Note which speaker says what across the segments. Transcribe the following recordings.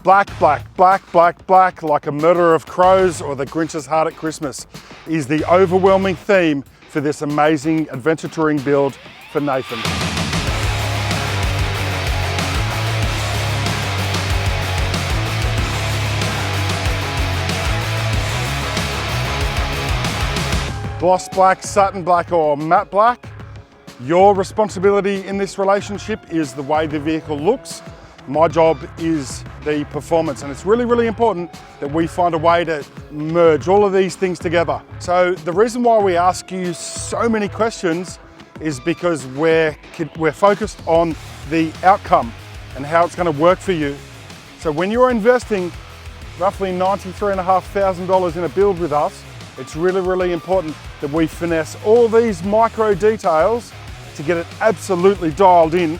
Speaker 1: Black, black, black, black, black, like a murder of crows or the Grinch's heart at Christmas is the overwhelming theme for this amazing adventure touring build for Nathan. Gloss black, satin black, or matte black. Your responsibility in this relationship is the way the vehicle looks. My job is the performance, and it's really, really important that we find a way to merge all of these things together. So the reason why we ask you so many questions is because we're focused on the outcome and how it's going to work for you. So when you're investing roughly $93,500 in a build with us, it's really, really important that we finesse all these micro details to get it absolutely dialed in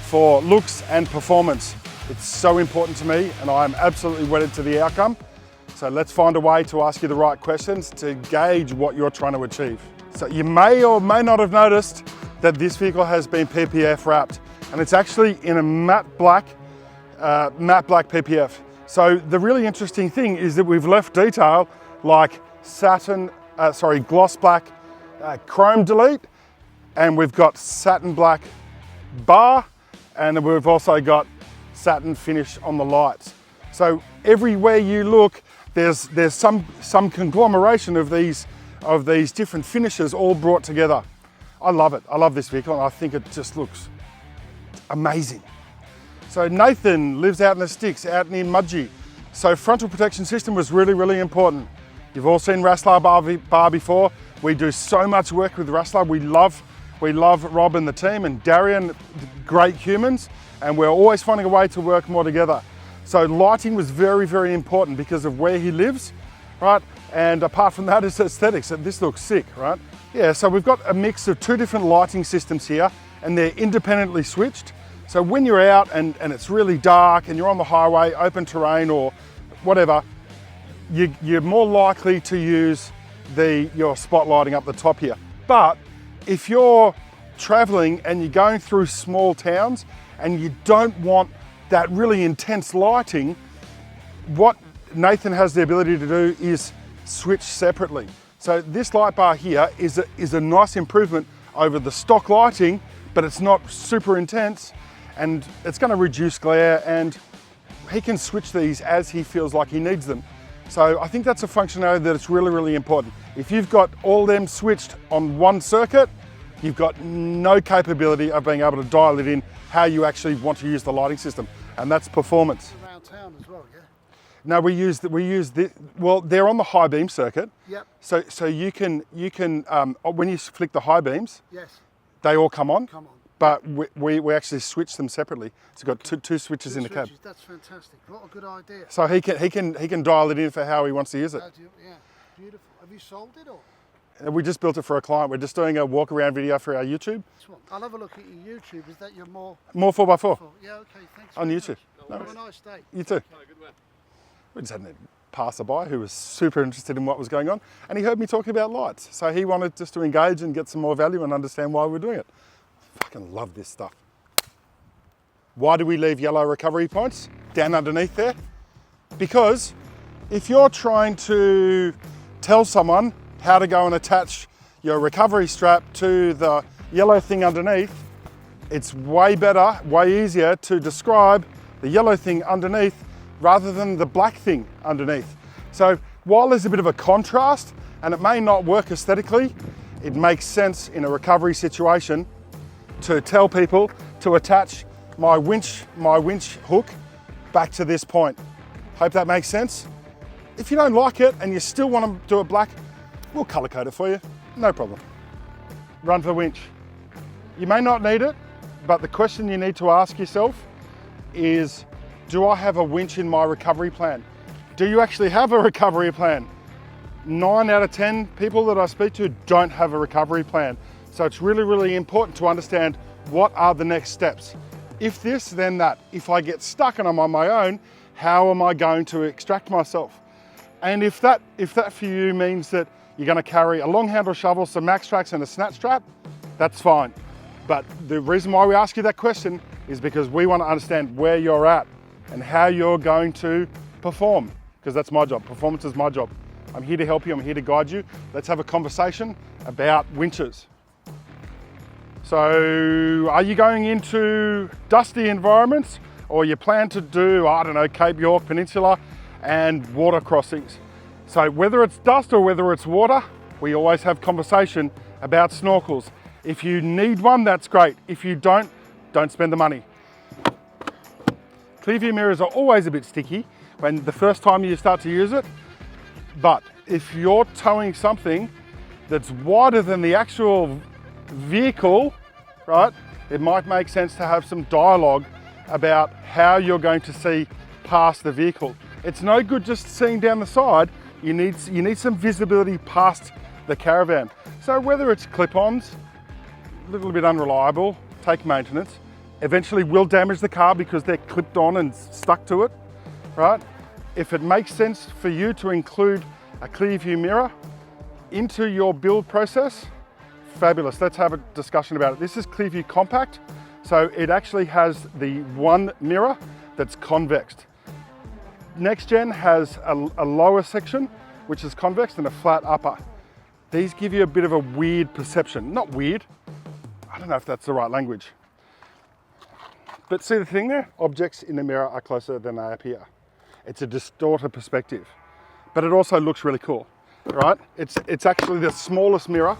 Speaker 1: for looks and performance. It's so important to me, and I'm absolutely wedded to the outcome. So let's find a way to ask you the right questions to gauge what you're trying to achieve. So you may or may not have noticed that this vehicle has been PPF wrapped, and it's actually in a matte black PPF. So the really interesting thing is that we've left detail like gloss black chrome delete, and we've got satin black bar, and we've also got satin finish on the lights. So everywhere you look, there's some conglomeration of these different finishes all brought together. I love it. I love this vehicle, and I think it just looks amazing. So Nathan lives out in the sticks, out near Mudgee. So frontal protection system was really, really important. You've all seen Raslarr bar before. We do so much work with Raslarr. We love Rob and the team, and Darian, great humans, and we're always finding a way to work more together. So lighting was very, very important because of where he lives, right? And apart from that, it's aesthetics. This looks sick, right? Yeah, so we've got a mix of two different lighting systems here, and they're independently switched. So when you're out and it's really dark and you're on the highway, open terrain or whatever, you're more likely to use your spotlighting up the top here. But if you're traveling and you're going through small towns and you don't want that really intense lighting, what Nathan has the ability to do is switch separately. So this light bar here is a nice improvement over the stock lighting, but it's not super intense, and it's going to reduce glare, and he can switch these as he feels like he needs them. So I think that's a functionality that it's really, really important. If you've got all them switched on one circuit, you've got no capability of being able to dial it in how you actually want to use the lighting system, and that's performance.
Speaker 2: Around town as well, yeah?
Speaker 1: No, we use this, well, they're on the high beam circuit.
Speaker 2: Yep.
Speaker 1: So you can when you flick the high beams,
Speaker 2: yes,
Speaker 1: they all come on.
Speaker 2: come on.
Speaker 1: But we actually switch them separately. So we've got two switches in the cab.
Speaker 2: That's fantastic. What a good idea.
Speaker 1: So he can dial it in for how he wants to use it.
Speaker 2: Yeah, beautiful. Have you sold it or?
Speaker 1: We just built it for a client. We're just doing a walk around video for our YouTube.
Speaker 2: I'll have a look at your YouTube. Is that your more
Speaker 1: 4x4?
Speaker 2: Yeah, okay, thanks.
Speaker 1: On YouTube.
Speaker 2: No, have a nice day.
Speaker 1: You too. We just had a passerby who was super interested in what was going on, and he heard me talking about lights. So he wanted just to engage and get some more value and understand why we're doing it. Fucking love this stuff. Why do we leave yellow recovery points down underneath there? Because if you're trying to tell someone how to go and attach your recovery strap to the yellow thing underneath, it's way better, way easier to describe the yellow thing underneath rather than the black thing underneath. So while there's a bit of a contrast and it may not work aesthetically, it makes sense in a recovery situation to tell people to attach my winch hook back to this point. Hope that makes sense. If you don't like it and you still want to do it black, we'll color code it for you, no problem. Run for winch. You may not need it, but the question you need to ask yourself is, do I have a winch in my recovery plan? Do you actually have a recovery plan? 9 out of 10 people that I speak to don't have a recovery plan. So it's really, really important to understand what are the next steps. If this, then that. If I get stuck and I'm on my own, how am I going to extract myself? And if that for you means that you're going to carry a long handle shovel, some max tracks and a snatch strap, that's fine. But the reason why we ask you that question is because we want to understand where you're at and how you're going to perform, because that's my job. Performance is my job. I'm here to help you, I'm here to guide you. Let's have a conversation about winches. So, are you going into dusty environments, or you plan to do, I don't know, Cape York Peninsula and water crossings? So whether it's dust or whether it's water, we always have conversation about snorkels. If you need one, that's great. If you don't spend the money. Clear view mirrors are always a bit sticky when the first time you start to use it, but if you're towing something that's wider than the actual vehicle, right, it might make sense to have some dialogue about how you're going to see past the vehicle. It's no good just seeing down the side. You need some visibility past the caravan. So whether it's clip-ons, a little bit unreliable, take maintenance, eventually will damage the car because they're clipped on and stuck to it, right? If it makes sense for you to include a clear view mirror into your build process, fabulous. Let's have a discussion about it. This is Clear View Compact, so it actually has the one mirror that's convex. Next gen has a lower section, which is convex, and a flat upper. These give you a bit of a weird perception. Not weird, I don't know if that's the right language. But see the thing there? Objects in the mirror are closer than they appear. It's a distorted perspective, but it also looks really cool, right? It's actually the smallest mirror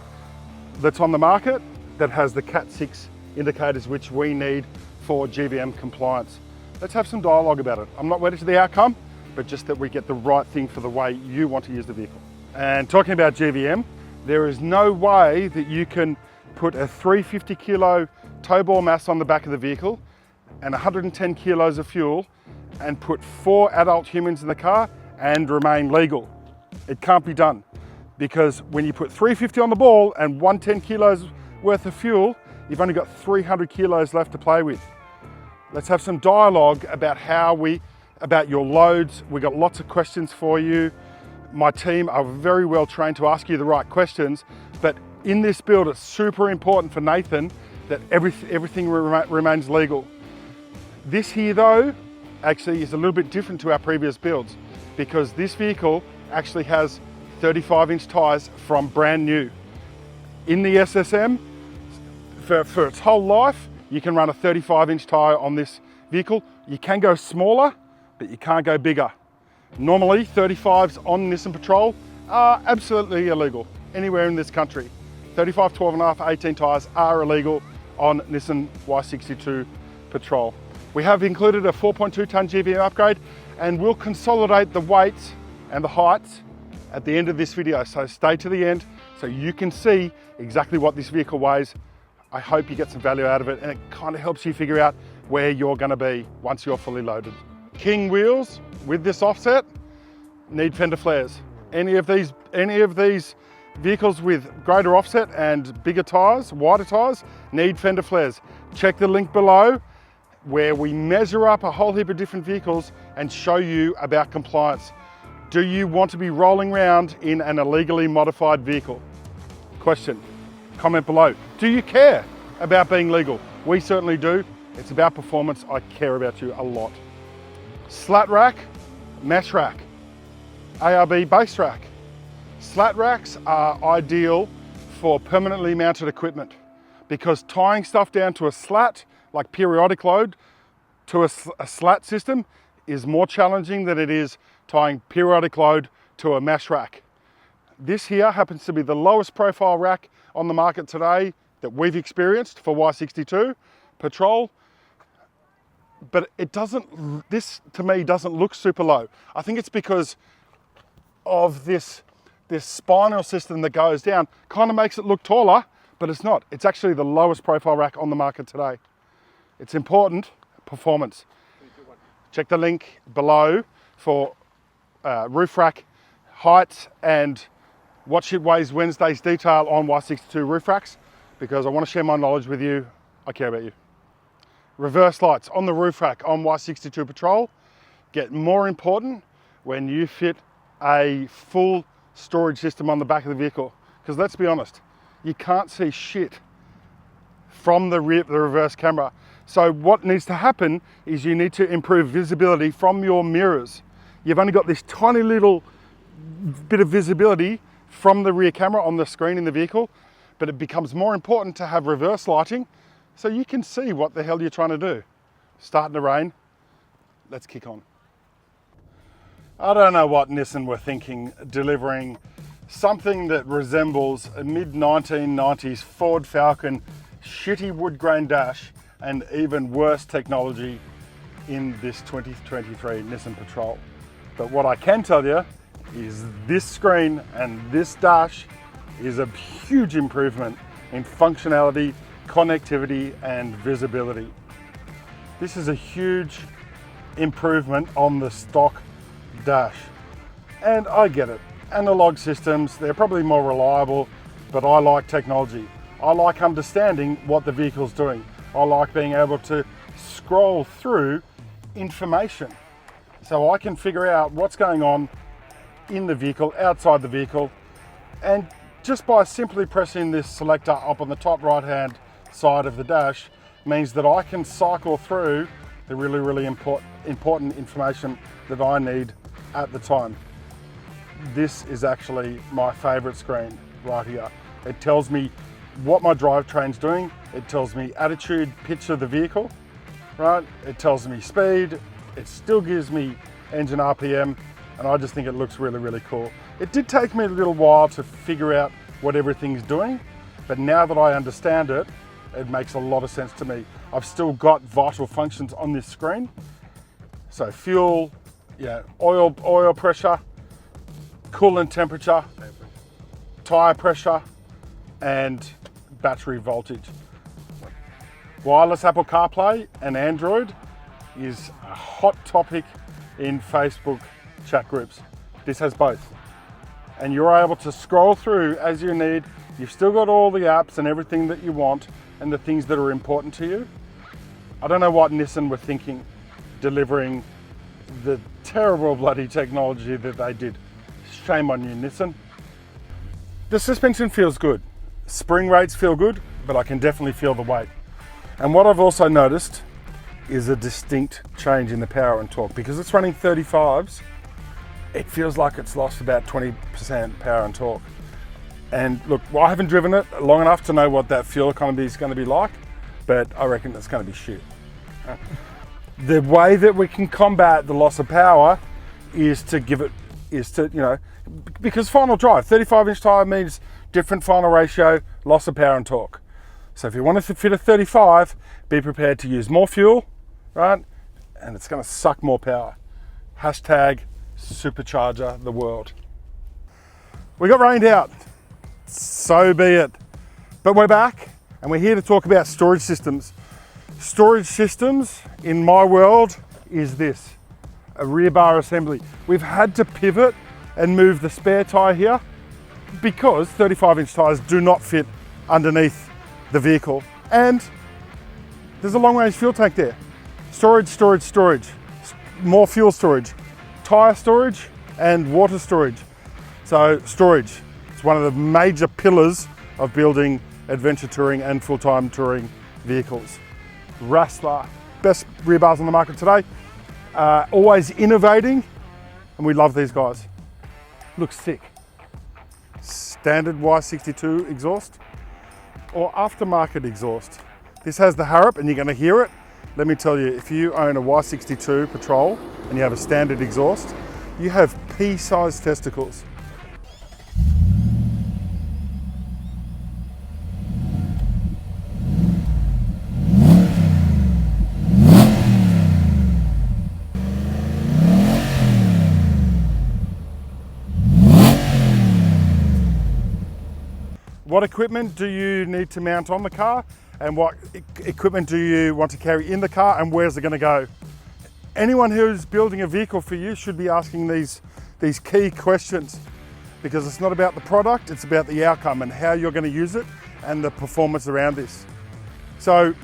Speaker 1: that's on the market that has the Cat 6 indicators, which we need for GVM compliance. Let's have some dialogue about it. I'm not wedded to the outcome, but just that we get the right thing for the way you want to use the vehicle. And talking about GVM, there is no way that you can put a 350 kilo tow ball mass on the back of the vehicle and 110 kilos of fuel and put 4 adult humans in the car and remain legal. It can't be done, because when you put 350 on the ball and 110 kilos worth of fuel, you've only got 300 kilos left to play with. Let's have some dialogue about about your loads. We've got lots of questions for you. My team are very well trained to ask you the right questions, but in this build, it's super important for Nathan that everything remains legal. This here though, actually is a little bit different to our previous builds, because this vehicle actually has 35-inch tires from brand new. In the SSM, for its whole life, you can run a 35-inch tire on this vehicle. You can go smaller, but you can't go bigger. Normally, 35s on Nissan Patrol are absolutely illegal anywhere in this country. 35, 12.5, 18 tires are illegal on Nissan Y62 Patrol. We have included a 4.2 ton GVM upgrade, and we'll consolidate the weights and the heights at the end of this video. So stay to the end so you can see exactly what this vehicle weighs. I hope you get some value out of it, and it kind of helps you figure out where you're going to be once you're fully loaded. King wheels with this offset need fender flares. Any of these vehicles with greater offset and bigger tires, wider tires, need fender flares. Check the link below where we measure up a whole heap of different vehicles and show you about compliance. Do you want to be rolling around in an illegally modified vehicle? Question. Comment below. Do you care about being legal? We certainly do. It's about performance. I care about you a lot. Slat rack, mesh rack, ARB base rack. Slat racks are ideal for permanently mounted equipment, because tying stuff down to a slat, like periodic load, to a slat system is more challenging than it is tying periodic load to a mesh rack. This here happens to be the lowest profile rack on the market today that we've experienced for Y62 Patrol, but this to me doesn't look super low. I think it's because of this spinal system that goes down, kind of makes it look taller, but it's not. It's actually the lowest profile rack on the market today. It's important, performance. Check the link below for roof rack heights and what shit weighs Wednesday's detail on Y62 roof racks, because I want to share my knowledge with you. I care about you. Reverse lights on the roof rack on Y62 Patrol get more important when you fit a full storage system on the back of the vehicle, because let's be honest, you can't see shit from the reverse camera. So what needs to happen is you need to improve visibility from your mirrors. You've only got this tiny little bit of visibility from the rear camera on the screen in the vehicle, but it becomes more important to have reverse lighting so you can see what the hell you're trying to do. Starting to rain, let's kick on. I don't know what Nissan were thinking, delivering something that resembles a mid-1990s Ford Falcon shitty wood grain dash and even worse technology in this 2023 Nissan Patrol. But what I can tell you is this screen and this dash is a huge improvement in functionality, connectivity, and visibility. This is a huge improvement on the stock dash. And I get it. Analog systems, they're probably more reliable, but I like technology. I like understanding what the vehicle's doing. I like being able to scroll through information so I can figure out what's going on in the vehicle, outside the vehicle, and just by simply pressing this selector up on the top right hand side of the dash means that I can cycle through the really important information that I need at the time. This is actually my favorite screen right here. It tells me what my drivetrain's doing. It tells me attitude, pitch of the vehicle, right? It tells me speed. It still gives me engine RPM, and I just think it looks really cool. It did take me a little while to figure out what everything's doing, but now that I understand it, it makes a lot of sense to me. I've still got vital functions on this screen. So fuel, oil pressure, coolant temperature, tire pressure, and battery voltage. Wireless Apple CarPlay and Android is a hot topic in Facebook chat groups. This has both. And you're able to scroll through as you need. You've still got all the apps and everything that you want and the things that are important to you. I don't know what Nissan were thinking, delivering the terrible bloody technology that they did. Shame on you, Nissan. The suspension feels good. Spring rates feel good, but I can definitely feel the weight. And what I've also noticed is a distinct change in the power and torque. Because it's running 35s, it feels like it's lost about 20% power and torque. And look, well, I haven't driven it long enough to know what that fuel economy is going to be like, but I reckon it's going to be shit. The way that we can combat the loss of power is to because final drive, 35-inch tire means different final ratio, loss of power and torque. So if you want to fit a 35, be prepared to use more fuel, right? And it's going to suck more power. Hashtag supercharger the world. We got rained out, so be it. But we're back and we're here to talk about storage systems. Storage systems in my world is this, a rear bar assembly. We've had to pivot and move the spare tire here because 35-inch tires do not fit underneath the vehicle. And there's a long range fuel tank there. Storage, more fuel storage, tire storage and water storage. So storage, it's one of the major pillars of building adventure touring and full-time touring vehicles. Raslarr, best rear bars on the market today. Always innovating, and we love these guys. Looks sick. Standard Y62 exhaust or aftermarket exhaust. This has the Harrop and you're going to hear it. Let me tell you, if you own a Y62 Patrol and you have a standard exhaust, you have pea-sized testicles. What equipment do you need to mount on the car, and what equipment do you want to carry in the car, and where's it going to go? Anyone who's building a vehicle for you should be asking these key questions, because it's not about the product, it's about the outcome and how you're going to use it and the performance around this. So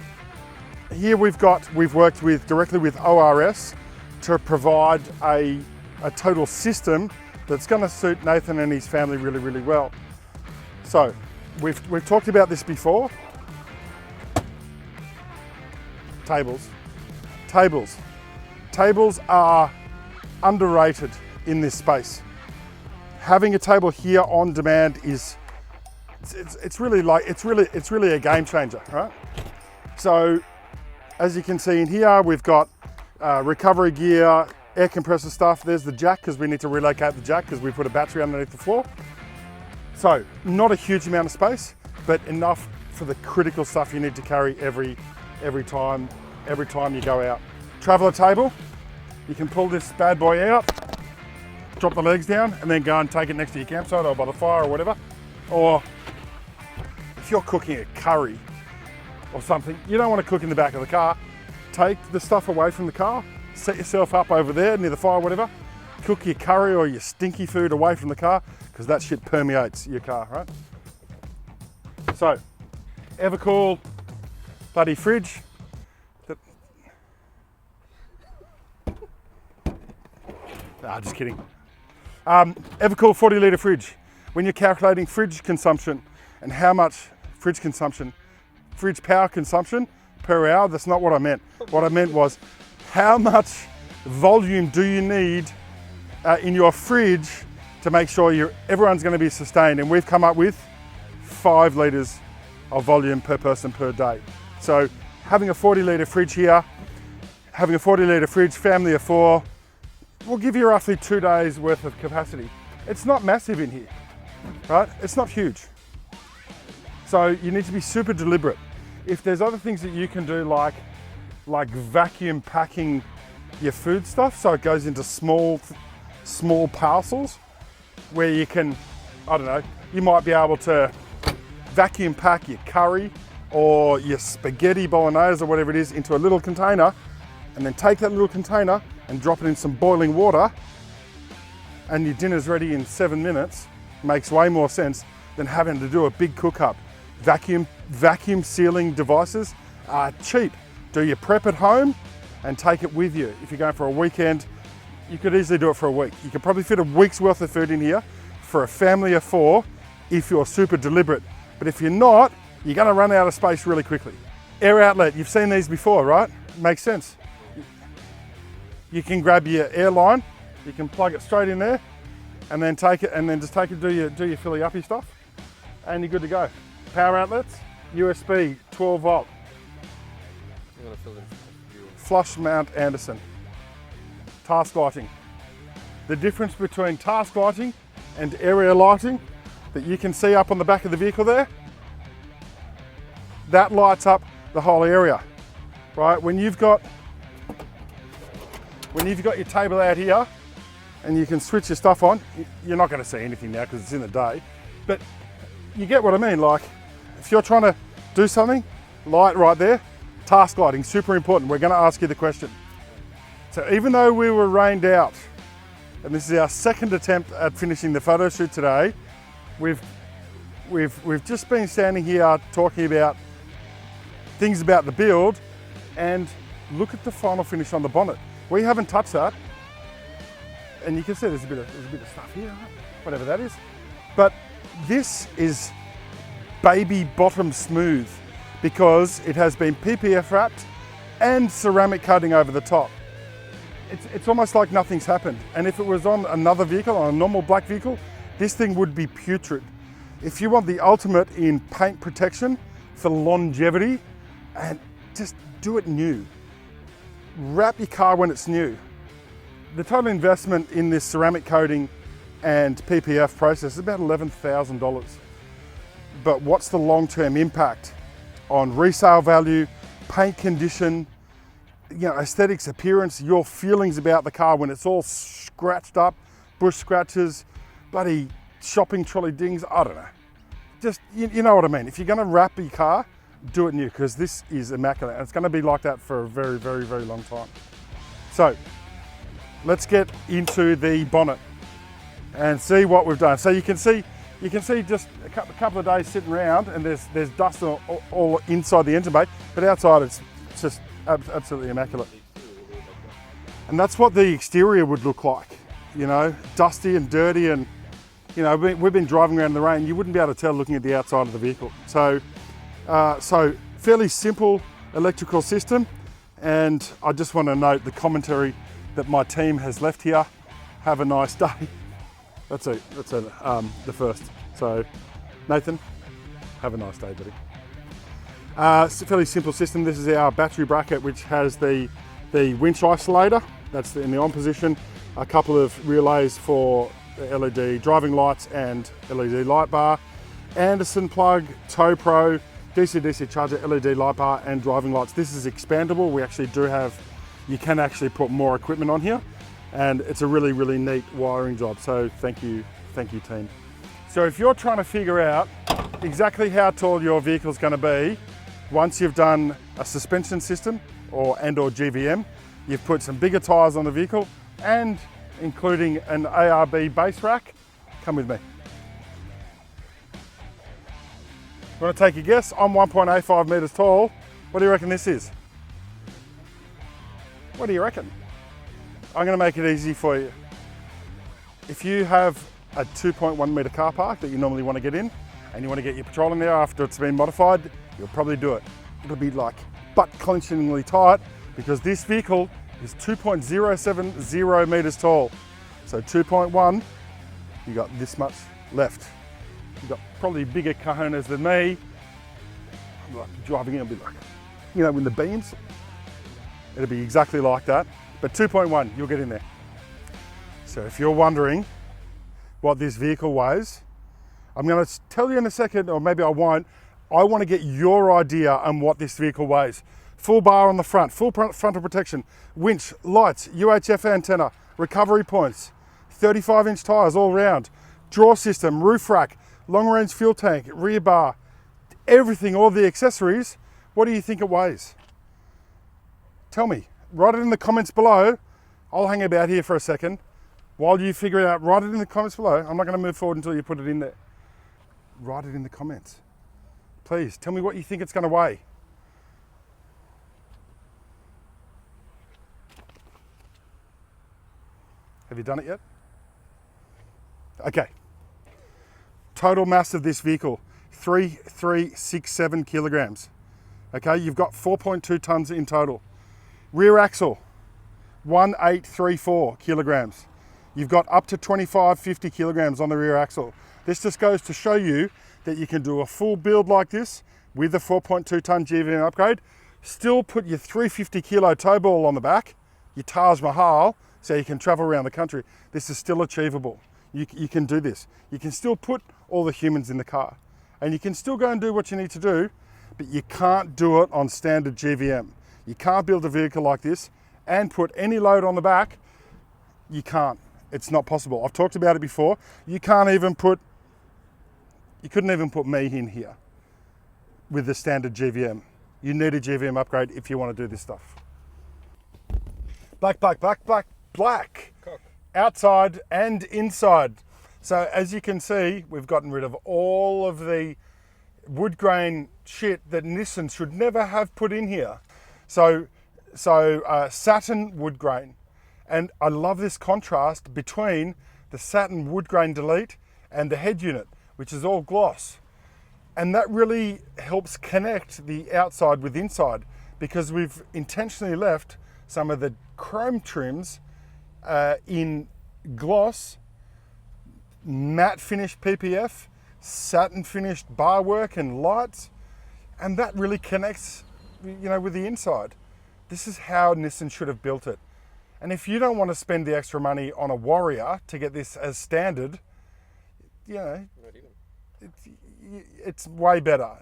Speaker 1: here we've worked directly with ORS to provide a total system that's going to suit Nathan and his family really well. So we've talked about this before. tables. Tables are underrated in this space. Having a table here on demand is, it's really a game changer, right? So as you can see in here, we've got recovery gear, air compressor stuff. There's the jack because we need to relocate the jack because we put a battery underneath the floor. So not a huge amount of space, but enough for the critical stuff you need to carry every time you go out. Traveller table, you can pull this bad boy out, drop the legs down, and then go and take it next to your campsite or by the fire or whatever. Or if you're cooking a curry or something, you don't want to cook in the back of the car. Take the stuff away from the car, set yourself up over there near the fire or whatever, cook your curry or your stinky food away from the car because that shit permeates your car, right? So, Evercool bloody fridge. Nah, just kidding. Evercool 40 litre fridge. When you're calculating fridge consumption and how much fridge power consumption per hour, that's not what I meant. What I meant was how much volume do you need in your fridge to make sure everyone's going to be sustained, and we've come up with 5 litres of volume per person per day. So having a 40 litre fridge here, having a 40 litre fridge, family of 4, will give you roughly 2 days worth of capacity. It's not massive in here, right? It's not huge. So you need to be super deliberate. If there's other things that you can do like vacuum packing your food stuff so it goes into small parcels where you can, I don't know, you might be able to vacuum pack your curry or your spaghetti bolognese or whatever it is into a little container and then take that little container and drop it in some boiling water and your dinner's ready in 7 minutes. Makes way more sense than having to do a big cook up. Vacuum sealing devices are cheap. Do your prep at home and take it with you. If you're going for a weekend, you could easily do it for a week. You could probably fit a week's worth of food in here for a family of 4 if you're super deliberate. But if you're not, you're gonna run out of space really quickly. Air outlet, you've seen these before, right? Makes sense. You can grab your air line, you can plug it straight in there, and then take it, and then just take it, do your filly uppy stuff, and you're good to go. Power outlets, USB, 12 volt.
Speaker 3: I'm gonna fill in
Speaker 1: Flush mount Anderson. Task lighting. The difference between task lighting and area lighting that you can see up on the back of the vehicle there, that lights up the whole area, right? When you've got your table out here and you can switch your stuff on, you're not going to see anything now because it's in the day, but you get what I mean. Like if you're trying to do something, light right there, task lighting, super important. We're going to ask you the question. So even though we were rained out, and this is our second attempt at finishing the photo shoot today, we've just been standing here talking about things about the build, and look at the final finish on the bonnet. We haven't touched that, and you can see there's a bit of stuff here, whatever that is. But this is baby bottom smooth because it has been PPF wrapped and ceramic coating over the top. It's almost like nothing's happened. And if it was on another vehicle, on a normal black vehicle, this thing would be putrid. If you want the ultimate in paint protection for longevity, and just do it new. Wrap your car when it's new. The total investment in this ceramic coating and PPF process is about $11,000. But what's the long-term impact on resale value, paint condition, aesthetics, appearance, your feelings about the car when it's all scratched up, bush scratches, bloody shopping trolley dings, I don't know. Just, you know what I mean. If you're gonna wrap your car, do it new, because this is immaculate and it's gonna be like that for a very, very, very long time. So let's get into the bonnet and see what we've done. So you can see just a couple of days sitting around and there's dust all inside the engine bay, but outside it's just absolutely immaculate. And that's what the exterior would look like, dusty and dirty, and we've been driving around in the rain, you wouldn't be able to tell looking at the outside of the vehicle. So fairly simple electrical system. And I just want to note the commentary that my team has left here. Have a nice day. That's the first. So Nathan, have a nice day, buddy. It's a fairly simple system. This is our battery bracket, which has the winch isolator. That's in the on position. A couple of relays for the LED driving lights and LED light bar. Anderson plug, Tow Pro, DC-DC charger, LED light bar and driving lights. This is expandable. We actually do have, you can actually put more equipment on here, and it's a really, really neat wiring job. So thank you team. So if you're trying to figure out exactly how tall your vehicle is going to be, once you've done a suspension system or GVM, you've put some bigger tyres on the vehicle and including an ARB base rack, come with me. You want to take a guess? I'm 1.85 metres tall. What do you reckon this is? What do you reckon? I'm going to make it easy for you. If you have a 2.1 metre car park that you normally want to get in and you want to get your patrol in there after it's been modified, you'll probably do it. It'll be like butt-clenchingly tight because this vehicle is 2.070 metres tall. So 2.1, you got this much left. You've got probably bigger cojones than me. I'm like driving in, I'll be like, you know, in the beams, it'll be exactly like that. But 2.1, you'll get in there. So if you're wondering what this vehicle weighs, I'm going to tell you in a second, or maybe I won't. I want to get your idea on what this vehicle weighs. Full bar on the front, full frontal protection, winch, lights, UHF antenna, recovery points, 35-inch tyres all round, draw system, roof rack, long range fuel tank, rear bar, everything, all the accessories. What do you think it weighs? Tell me, write it in the comments below. I'll hang about here for a second. While you figure it out, write it in the comments below. I'm not going to move forward until you put it in there. Write it in the comments. Please, tell me what you think it's going to weigh. Have you done it yet? Okay. Total mass of this vehicle, 3,367 kilograms. Okay, you've got 4.2 tons in total. Rear axle, 1,834 kilograms. You've got up to 50 kilograms on the rear axle. This just goes to show you that you can do a full build like this with the 4.2 ton GVM upgrade, still put your 350 kilo tow ball on the back, your Taj Mahal, so you can travel around the country. This is still achievable. You can do this. You can still put all the humans in the car and you can still go and do what you need to do, but you can't do it on standard GVM. You can't build a vehicle like this and put any load on the back. You can't. It's not possible. I've talked about it before. You couldn't even put me in here with the standard GVM. You need a GVM upgrade if you want to do this stuff. Black.
Speaker 3: Cock.
Speaker 1: Outside and inside. So as you can see, we've gotten rid of all of the wood grain shit that Nissan should never have put in here. So satin wood grain. And I love this contrast between the satin wood grain delete and the head unit, which is all gloss. And that really helps connect the outside with inside because we've intentionally left some of the chrome trims in gloss, matte finished PPF, satin finished bar work and lights, and that really connects, you know, with the inside. This is how Nissan should have built it. And if you don't want to spend the extra money on a Warrior to get this as standard, you know, it's way better,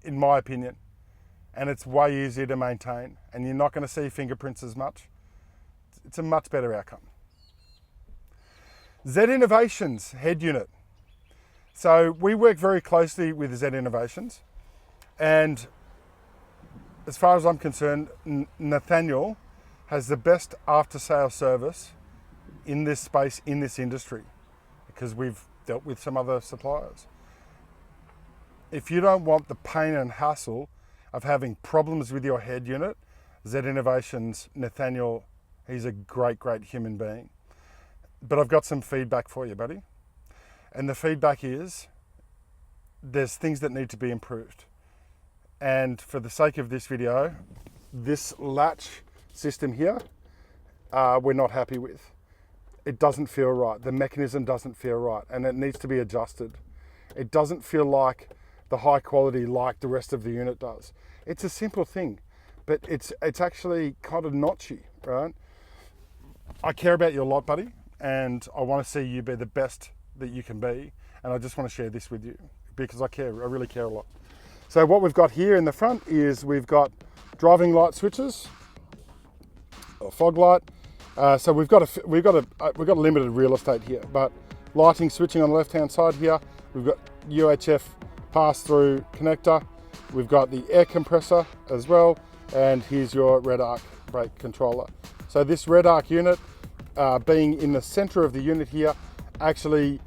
Speaker 1: in my opinion. And it's way easier to maintain. And you're not going to see fingerprints as much. It's a much better outcome. Z Innovations head unit. So we work very closely with Z Innovations. And as far as I'm concerned, Nathaniel has the best after-sale service in this space, in this industry, because we've dealt with some other suppliers. If you don't want the pain and hassle of having problems with your head unit, Z Innovations, Nathaniel, he's a great, great human being. But I've got some feedback for you, buddy. And the feedback is, there's things that need to be improved. And for the sake of this video, this latch system here, we're not happy with. It doesn't feel right. The mechanism doesn't feel right, and it needs to be adjusted. It doesn't feel like the high quality like the rest of the unit does. It's a simple thing, but it's actually kind of notchy, right? I care about you a lot, buddy, and I want to see you be the best that you can be, and I just want to share this with you because I care. I really care a lot. So what we've got here in the front is we've got driving light switches, or fog light. So we've got a limited real estate here, but lighting switching on the left-hand side here. We've got UHF pass-through connector. We've got the air compressor as well, and here's your red arc brake controller. So this red arc unit, being in the center of the unit here, actually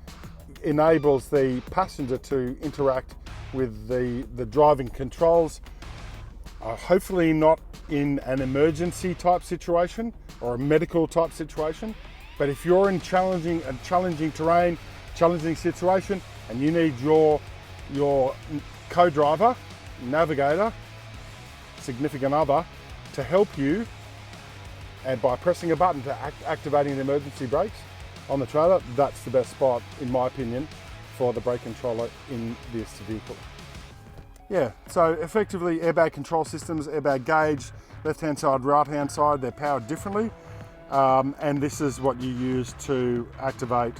Speaker 1: enables the passenger to interact with the driving controls, hopefully not in an emergency type situation or a medical type situation, but if you're in challenging terrain, challenging situation, and you need your co-driver, navigator, significant other to help you, and by pressing a button to activating the emergency brakes on the trailer, that's the best spot, in my opinion, for the brake controller in this vehicle. Yeah, so effectively airbag control systems, airbag gauge, left-hand side, right-hand side, they're powered differently. And this is what you use to activate,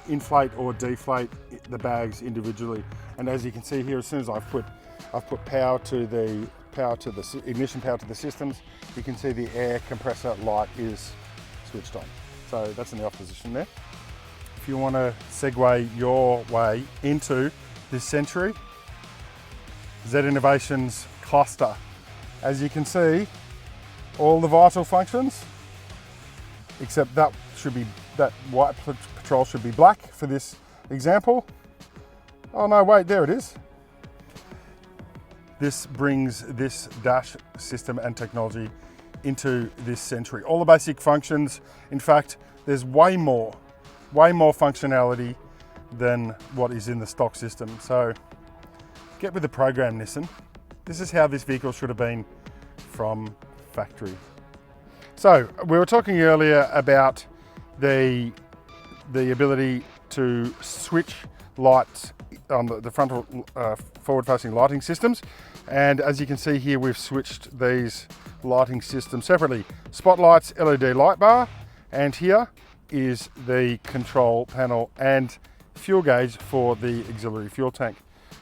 Speaker 1: inflate or deflate the bags individually. And as you can see here, as soon as I've put power to the ignition power to the systems, you can see the air compressor light is switched on. So that's in the off position there. If you want to segue your way into this Century Z Innovations cluster, as you can see, all the vital functions, except that white patrol should be black for this example. Oh no, wait, there it is. This brings this dash system and technology into this Century. All the basic functions, in fact, there's way more functionality than what is in the stock system. So get with the program, Nissan. This is how this vehicle should have been from factory. So we were talking earlier about the ability to switch lights on the frontal forward-facing lighting systems, and as you can see here, we've switched these lighting systems separately. Spotlights, LED light bar, and here is the control panel and fuel gauge for the auxiliary fuel tank.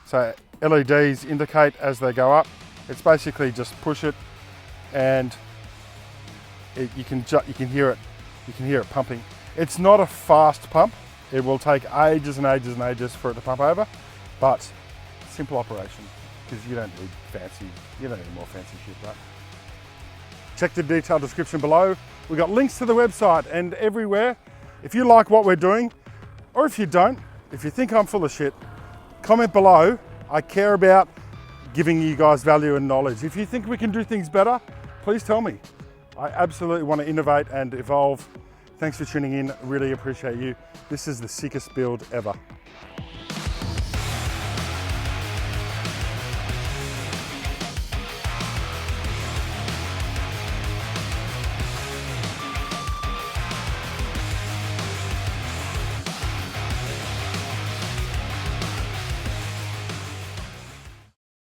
Speaker 1: So LEDs indicate as they go up. It's basically just push it, and you can hear it. You can hear it pumping. It's not a fast pump. It will take ages and ages and ages for it to pump over, but simple operation, because you don't need more fancy shit, right? Check the detailed description below. We've got links to the website and everywhere. If you like what we're doing, or if you don't, if you think I'm full of shit, comment below. I care about giving you guys value and knowledge. If you think we can do things better, please tell me. I absolutely want to innovate and evolve. Thanks for tuning in. Really appreciate you. This is the sickest build ever.